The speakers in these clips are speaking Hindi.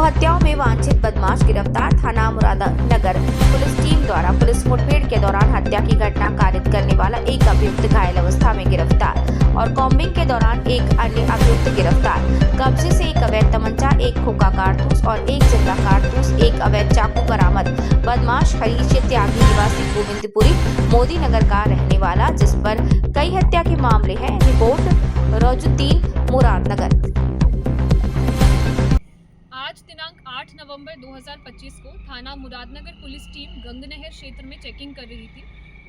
हत्याओं में वांछित बदमाश गिरफ्तार। थाना मुरादानगर पुलिस टीम द्वारा पुलिस मुठभेड़ के दौरान हत्या की घटना कारित करने वाला एक अभियुक्त घायल अवस्था में गिरफ्तार और कॉम्बिंग के दौरान एक अन्य अभियुक्त गिरफ्तार। कब्जे से एक अवैध तमंचा, एक खोखा कारतूस और एक जिंदा कारतूस, एक अवैध चाकू बरामद। बदमाश हरीश त्यागी निवासी गोविंदपुरी मोदी नगर का रहने वाला, जिस पर कई हत्या के मामले हैं। रिपोर्ट रोजुद्दीन मुरादनगर। आज दिनांक 8 नवंबर 2025 को थाना मुरादनगर पुलिस टीम गंगनहर क्षेत्र में चेकिंग कर रही थी।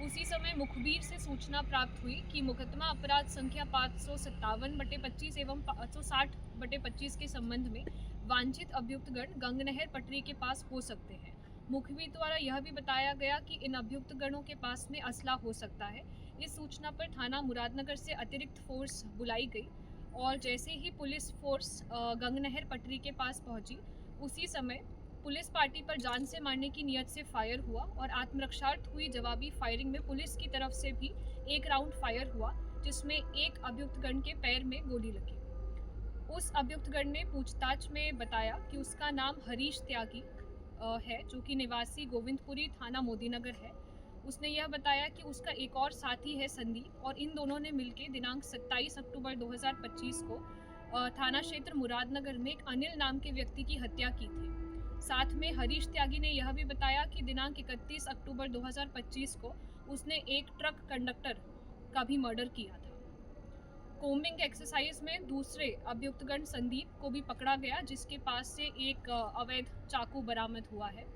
उसी समय मुखबिर से सूचना प्राप्त हुई कि मुकदमा अपराध संख्या 557/25 एवं 560/25 के संबंध में वांछित अभियुक्तगण गंगनहर पटरी के पास हो सकते हैं। मुखबिर द्वारा यह भी बताया गया कि इन अभियुक्तगणों के पास में असला हो सकता है। इस सूचना पर थाना मुरादनगर से अतिरिक्त फोर्स बुलाई गई और जैसे ही पुलिस फोर्स गंगनहर पटरी के पास पहुंची, उसी समय पुलिस पार्टी पर जान से मारने की नियत से फायर हुआ और आत्मरक्षार्थ हुई जवाबी फायरिंग में पुलिस की तरफ से भी एक राउंड फायर हुआ, जिसमें एक अभियुक्तगण के पैर में गोली लगी। उस अभियुक्तगण ने पूछताछ में बताया कि उसका नाम हरीश त्यागी है, जो कि निवासी गोविंदपुरी थाना मोदीनगर है। उसने यह बताया कि उसका एक और साथी है संदीप, और इन दोनों ने मिलकर दिनांक 27 अक्टूबर 2025 को थाना क्षेत्र मुरादनगर में एक अनिल नाम के व्यक्ति की हत्या की थी। साथ में हरीश त्यागी ने यह भी बताया कि दिनांक 31 अक्टूबर 2025 को उसने एक ट्रक कंडक्टर का भी मर्डर किया था। कोम्बिंग एक्सरसाइज में दूसरे अभियुक्तगण संदीप को भी पकड़ा गया, जिसके पास से एक अवैध चाकू बरामद हुआ है।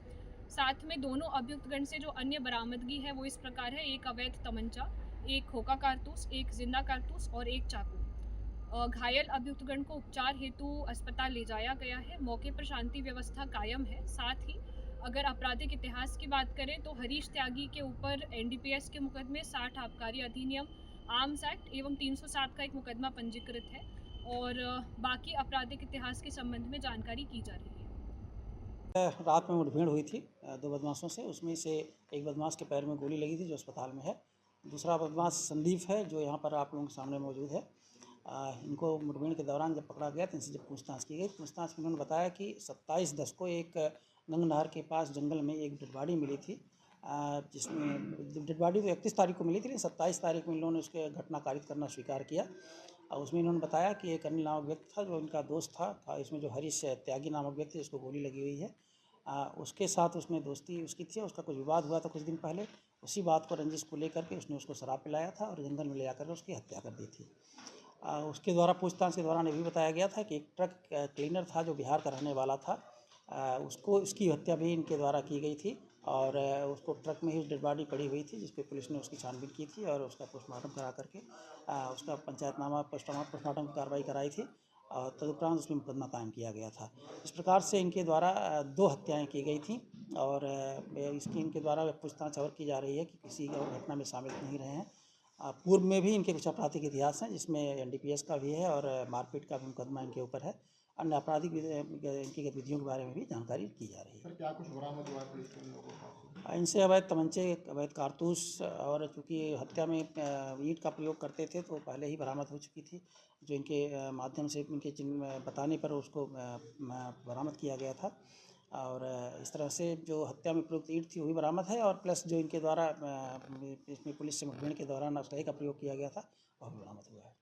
साथ में दोनों अभियुक्तगण से जो अन्य बरामदगी है वो इस प्रकार है: एक अवैध तमंचा, एक खोखा कारतूस, एक जिंदा कारतूस और एक चाकू। घायल अभियुक्तगण को उपचार हेतु अस्पताल ले जाया गया है। मौके पर शांति व्यवस्था कायम है। साथ ही अगर आपराधिक इतिहास की बात करें तो हरीश त्यागी के ऊपर NDPS के मुकदमे 60 आबकारी अधिनियम, आर्म्स एक्ट एवं 307 का एक मुकदमा पंजीकृत है और बाकी आपराधिक इतिहास के संबंध में जानकारी की जा रही है। रात में मुठभेड़ हुई थी दो बदमाशों से। उसमें से एक बदमाश के पैर में गोली लगी थी, जो अस्पताल में है। दूसरा बदमाश संदीप है, जो यहाँ पर आप लोगों के सामने मौजूद है। इनको मुठभेड़ के दौरान जब पकड़ा गया तो इनसे जब पूछताछ की गई, पूछताछ में उन्होंने बताया कि 27/10 को एक गंगनहर के पास जंगल में एक डेड बॉडी मिली थी, जिसमें डेड बॉडी तो 31 तारीख को मिली थी, लेकिन 27 तारीख में इन लोगों ने उसके घटना कारित करना स्वीकार किया। और उसमें इन्होंने बताया कि एक अनिल नामक व्यक्ति था, जो इनका दोस्त था। इसमें जो हरीश त्यागी नामक व्यक्ति, जिसको गोली लगी हुई है, उसके साथ उसने दोस्ती उसकी थी। उसका कुछ विवाद हुआ था कुछ दिन पहले। उसी बात को रंजिश को लेकर के उसने उसको शराब पिलाया था और जंगल में ले जाकर उसकी हत्या कर दी थी। उसके द्वारा पूछताछ के दौरान ये भी बताया गया था कि एक ट्रक क्लीनर था, जो बिहार का रहने वाला था, उसकी हत्या भी इनके द्वारा की गई थी। और उसको ट्रक में ही डेड बॉडी पड़ी हुई थी, जिस पे पुलिस ने उसकी छानबीन की थी और उसका पोस्टमार्टम करा करके उसका पंचायतनामा पोस्टमार्टम की कार्रवाई कराई थी और तदुपरांत उसमें मुकदमा कायम किया गया था। इस प्रकार से इनके द्वारा 2 हत्याएं की गई थी और इसकी इनके द्वारा पूछताछ और की जा रही है कि किसी घटना में शामिल नहीं रहे हैं। पूर्व में भी इनके कुछ आपराधिक इतिहास हैं, जिसमें NDPS का भी है और मारपीट का भी मुकदमा इनके ऊपर है। अन्य आपराधिक इनकी गतिविधियों के बारे में भी जानकारी की जा रही है। सर, क्या कुछ बरामद हुआ पुलिस के लोगों का? इनसे अवैध तमंचे, अवैध कारतूस, और चूँकि हत्या में ईंट का प्रयोग करते थे तो पहले ही बरामद हो चुकी थी, जो इनके माध्यम से इनके बताने पर उसको बरामद किया गया था। और इस तरह से जो हत्या में प्रयुक्त ईंट थी वो भी बरामद है, और प्लस जो इनके द्वारा इसमें पुलिस से मुठभेड़ के दौरान असलहे का प्रयोग किया गया था वह भी बरामद हुआ है।